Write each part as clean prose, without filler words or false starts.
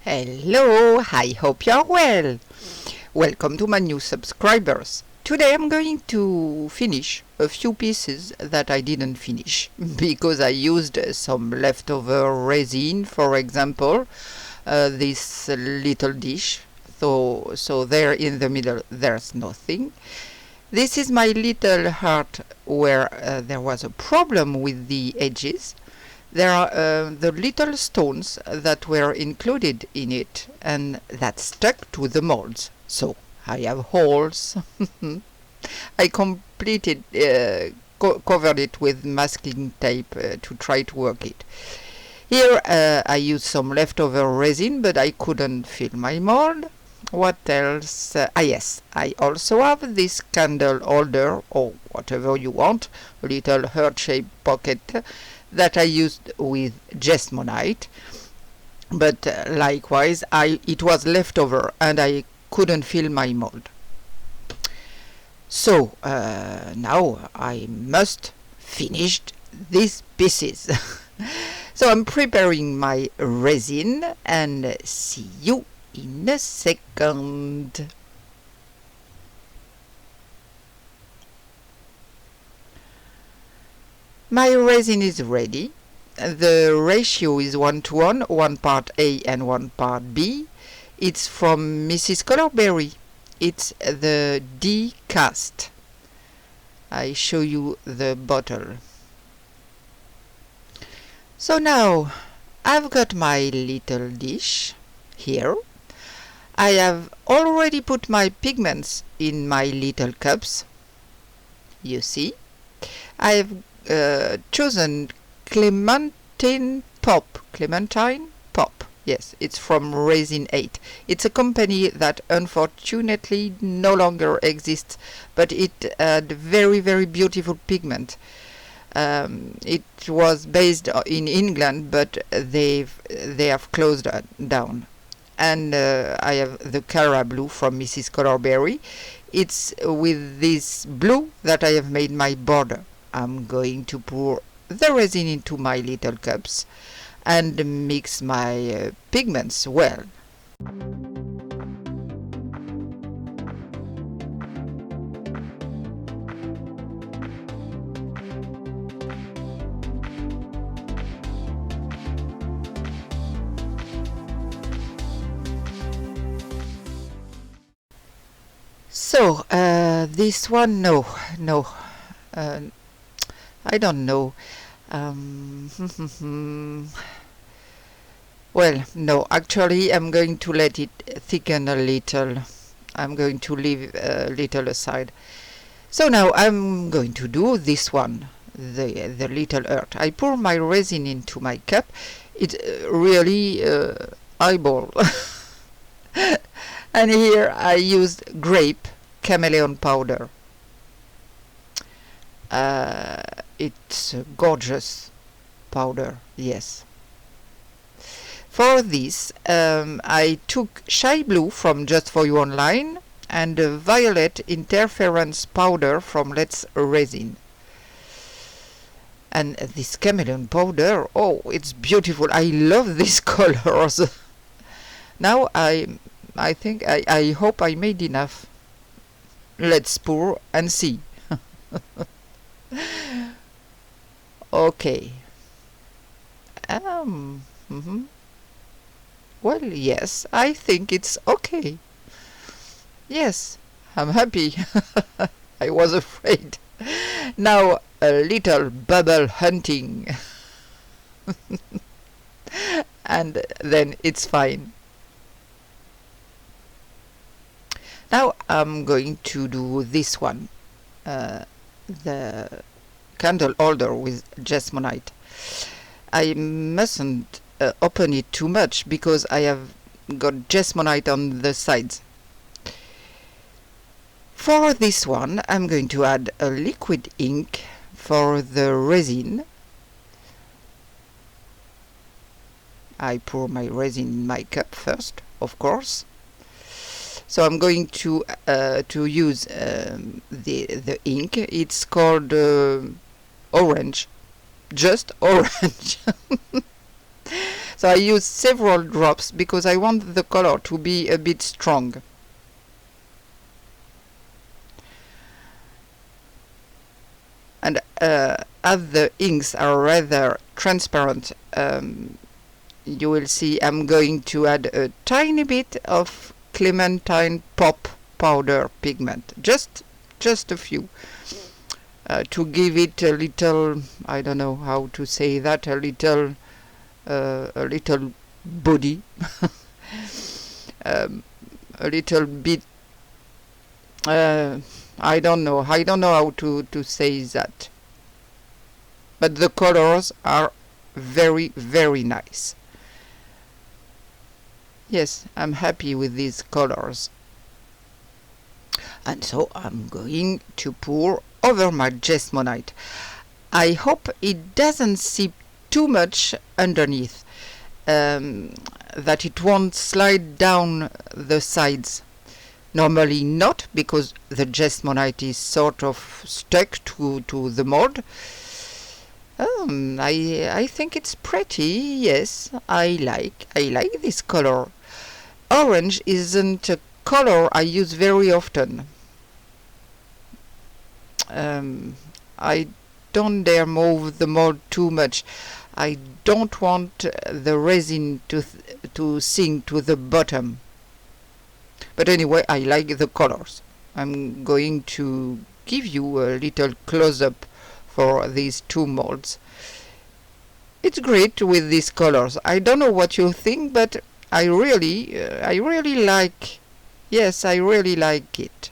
Hello, I hope you're well. Welcome to my new subscribers. Today I'm going to finish a few pieces that I didn't finish because I used some leftover resin, for example, this little dish. So there in the middle there's nothing. This is my little heart where there was a problem with the edges. There are the little stones that were included in it and that stuck to the molds. So I have holes. I completed, covered it with masking tape to try to work it. Here I used some leftover resin, but I couldn't fill my mold. What else? Yes, I also have this candle holder, or whatever you want, a little heart-shaped pocket that I used with jesmonite, but likewise it was leftover and I couldn't fill my mold. So now I must finish these pieces. So I'm preparing my resin and see you in a second. My resin is ready. The ratio is 1:1, 1 part A and 1 part B. It's from Mrs. Colorberry. It's the D cast. I show you the bottle. So now I've got my little dish here. I have already put my pigments in my little cups. You see, I've chosen Clementine Pop. Clementine Pop. Yes, it's from Resine 8. It's a company that unfortunately no longer exists, but it had very, very beautiful pigment. It was based in England, but they have closed down. And I have the Carat Blue from Mrs. Colorberry. It's with this blue that I have made my border. I'm going to pour the resin into my little cups and mix my pigments well. So this one, no. I don't know. Well, no, actually I'm going to let it thicken a little. I'm going to leave a little aside. So now I'm going to do this one, the little heart. I pour my resin into my cup. It's really eyeball. And here I used grape chameleon powder. It's a gorgeous powder, yes. For this, I took shy blue from Just For You Online and violet interference powder from Let's Resin. And this chameleon powder, oh, it's beautiful. I love these colors. Now I think I hope I made enough. Let's pour and see. Okay. Well, yes, I think it's okay. Yes, I'm happy. I was afraid. Now a little bubble hunting. And then it's fine. Now I'm going to do this one. The candle holder with jesmonite. I mustn't open it too much because I have got jesmonite on the sides. For this one I'm going to add a liquid ink for the resin. I pour my resin in my cup first, of course. So I'm going to use the ink. It's called orange, just orange. So I use several drops because I want the color to be a bit strong. And as the inks are rather transparent, you will see I'm going to add a tiny bit of Clementine Pop powder pigment, just a few, to give it a little, I don't know how to say that, a little body, a little bit, I don't know how to say that, but the colors are very, very nice. Yes, I'm happy with these colors. And so I'm going to pour over my jesmonite. I hope it doesn't seep too much underneath, that it won't slide down the sides. Normally not, because the jesmonite is sort of stuck to the mold. I think it's pretty. Yes, I like this color. Orange isn't a color I use very often. I don't dare move the mold too much. I don't want the resin to sink to the bottom. But anyway, I like the colors. I'm going to give you a little close-up for these two molds. It's great with these colors. I don't know what you think, but I really like. Yes, I really like it.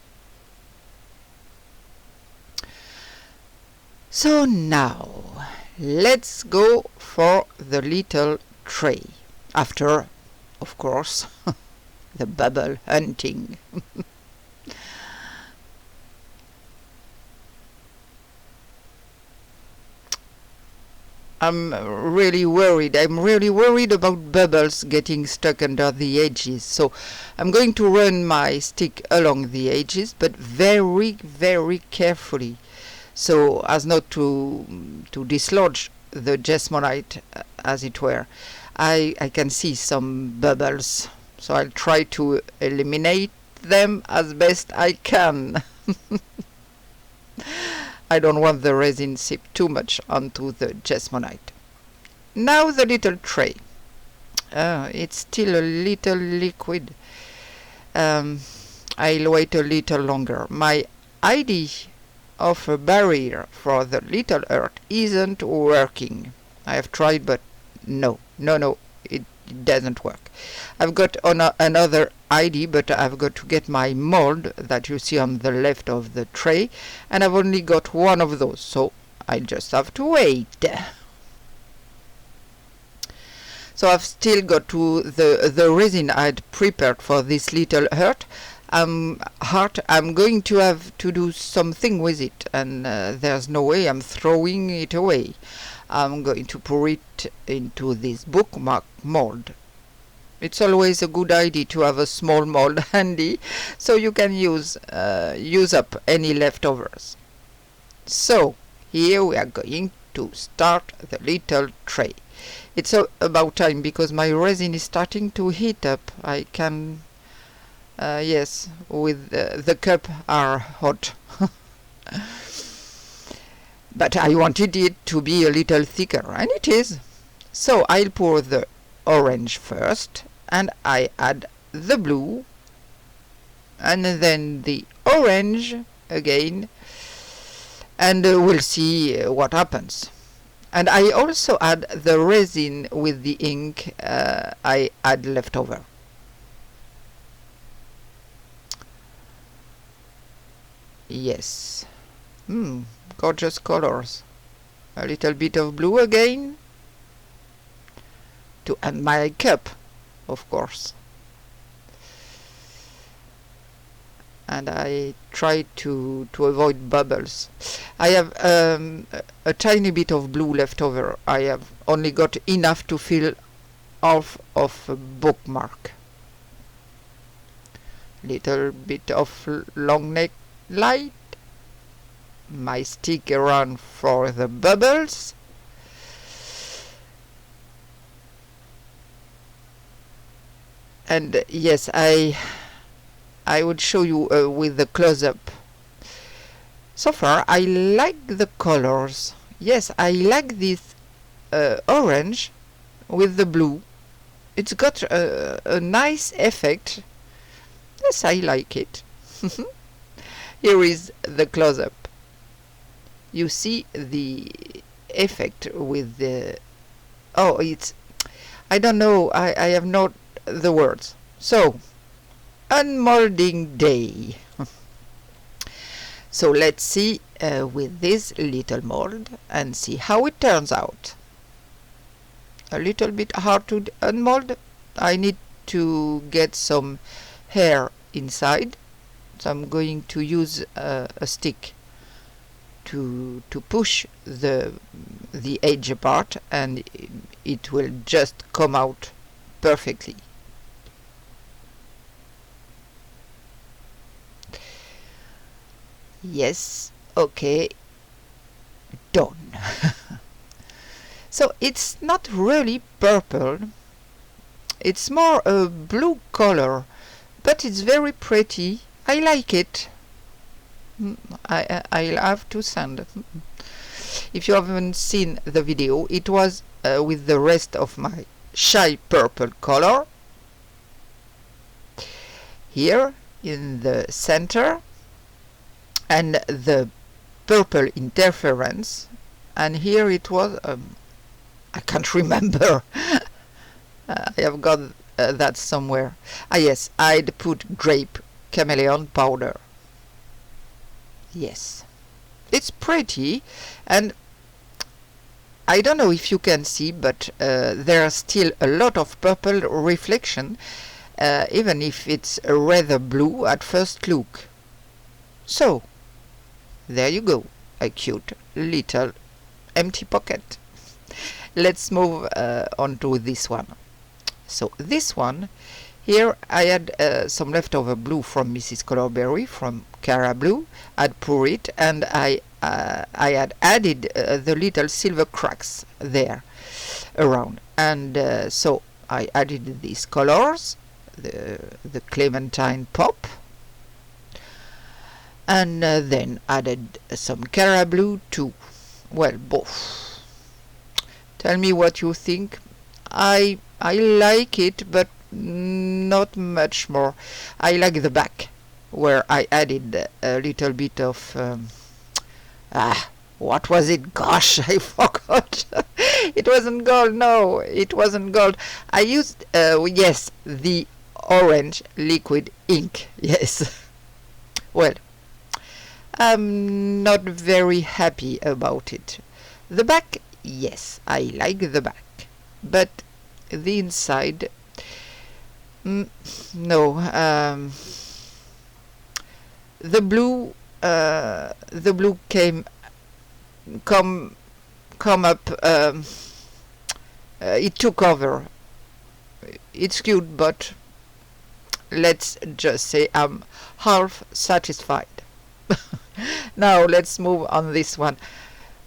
So now, let's go for the little tray. After, of course, the bubble hunting. I'm really worried about bubbles getting stuck under the edges. So I'm going to run my stick along the edges, but very, very carefully, so as not to dislodge the jesmonite, as it were. I can see some bubbles, so I'll try to eliminate them as best I can. I don't want the resin seep too much onto the jesmonite. Now the little tray. It's still a little liquid. I'll wait a little longer. My idea of a barrier for the little earth isn't working. I have tried, but no, it doesn't work. I've got another idea, but I've got to get my mold that you see on the left of the tray, and I've only got one of those, so I just have to wait. So I've still got to the resin I'd prepared for this little heart. I'm going to have to do something with it, and there's no way I'm throwing it away. I'm going to pour it into this bookmark mold. It's always a good idea to have a small mold handy, so you can use up any leftovers. So here we are going to start the little tray. It's about time, because my resin is starting to heat up. I can, yes, with the cup are hot. But I wanted it to be a little thicker, and it is. So I'll pour the orange first, and I add the blue, and then the orange again, and we'll see what happens. And I also add the resin with the ink I add leftover. Yes. Gorgeous colors. A little bit of blue again to add my cup, of course. And I try to avoid bubbles. I have a tiny bit of blue left over. I have only got enough to fill half of a bookmark. Little bit of long neck light. My stick around for the bubbles. And yes, I would show you with the close-up. So far I like the colors. Yes, I like this orange with the blue. It's got a nice effect. Yes, I like it. Here is the close-up. You see the effect with the... Oh, it's... I don't know, I have not the words. So, unmolding day. So let's see with this little mold and see how it turns out. A little bit hard to unmold. I need to get some hair inside, so I'm going to use a stick to push the edge apart, and it will just come out perfectly. Yes, okay, done. So it's not really purple, it's more a blue color, but it's very pretty. I like it. I'll have to send. If you haven't seen the video, it was with the rest of my shy purple color. Here in the center, and the purple interference, and here it was I can't remember. I have got that somewhere. Ah yes, I'd put grape chameleon powder. Yes, it's pretty, and I don't know if you can see, but there's still a lot of purple reflection, even if it's rather blue at first look. So there you go, a cute little empty pocket. Let's move on to this one. So this one here, I had some leftover blue from Mrs. Colorberry, from Carat Blue. I'd pour it, and I had added the little silver cracks there around, and so I added these colors, the Clementine Pop, and then added some Carat Blue too. Well, both. Tell me what you think. I like it, but not much more. I like the back, where I added a little bit of what was it? Gosh, I forgot. It wasn't gold. No, it wasn't gold. I used yes, the orange liquid ink. Yes. Well, I'm not very happy about it. The back, yes, I like the back, but the inside, no. The blue come up. It took over. It's cute, but let's just say I'm half satisfied. Now let's move on this one.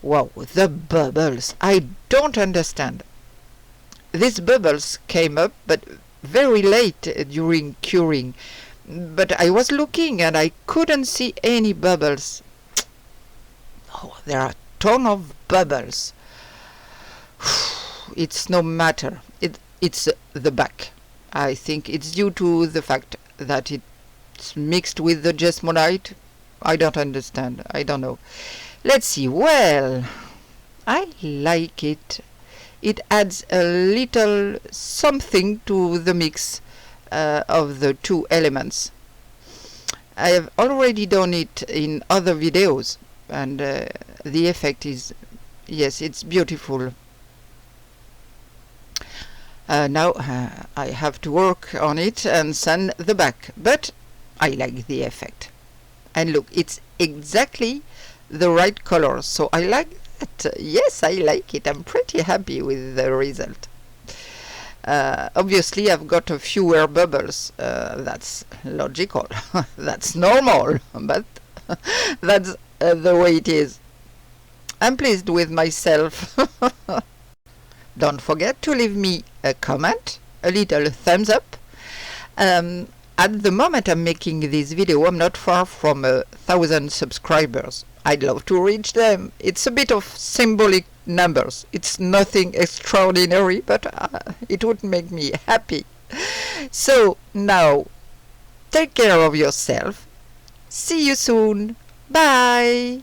Wow, the bubbles! I don't understand. These bubbles came up, but very late during curing. But I was looking and I couldn't see any bubbles. Oh, there are a ton of bubbles. It's no matter. It's the back. I think it's due to the fact that it's mixed with the jesmonite. I don't understand. I don't know. Let's see. Well, I like it. It adds a little something to the mix of the two elements. I have already done it in other videos, and the effect is, yes, it's beautiful. Now I have to work on it and sand the back, but I like the effect. And look, it's exactly the right color, so I like that. Yes, I like it. I'm pretty happy with the result. Obviously I've got a fewer bubbles. That's logical. That's normal, but that's the way it is. I'm pleased with myself. Don't forget to leave me a comment, a little thumbs up. At the moment I'm making this video, I'm not far from 1,000 subscribers. I'd love to reach them. It's a bit of symbolic numbers. It's nothing extraordinary, but it would make me happy. So now, take care of yourself. See you soon. Bye.